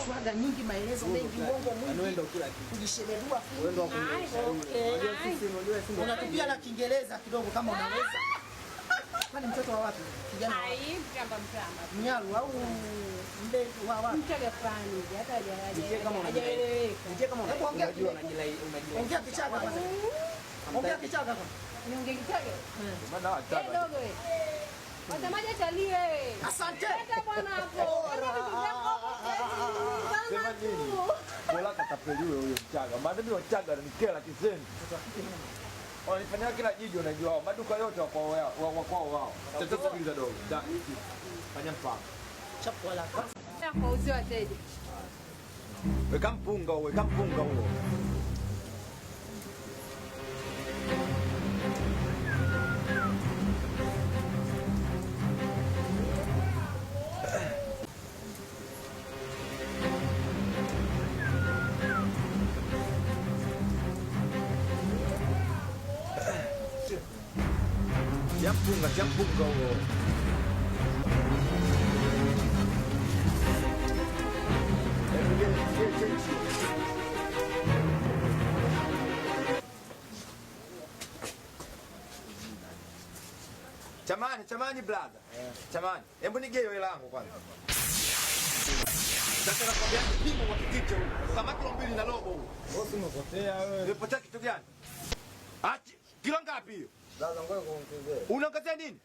swaga nyingi, maelezo mengi, uongo mwingi. Wewe ndio kila kitu. Kujishebedua. Wewe ndio unatupia na Kiingereza kidogo kama unaweza. Kwani mtoto wa wapi? Kijana wa wapi? Mtamba. Mnyalu au Mbegu wa wapi? Mchaga fulani hata hajaeleweka. Nje kama unajua unajua. Ongea Kichaga kwanza. Ongea Kichaga kwanza. Niongee Kichaga? Maana Wachaga. Dogo wewe. Watamaje chali wewe? Asante. Hata bwana hapo. Sema nini? Bora katapeliwe huyo Mchaga. Maana mimi Wachaga ananikera kiseni. Wanifanyia kila jiji unajua wao. Maduka yote wako wao. Tatizo sikiliza dogo. Fanya mpango. Chapu wala. Kwa uzio wateja. Weka mpunga huo. Jampunga huo. Chamani brother. Chamani. Hebu nigee wewe langu kwanza. Sasa nakwambia kipimo kwa kikicho huko. Kama kilo 2 na robo huko. Wewe umepotea wewe. Umepotea kitu gani? Ati kilo ngapi hiyo? Sasa ngoja kuongezea. Unaongezea nini?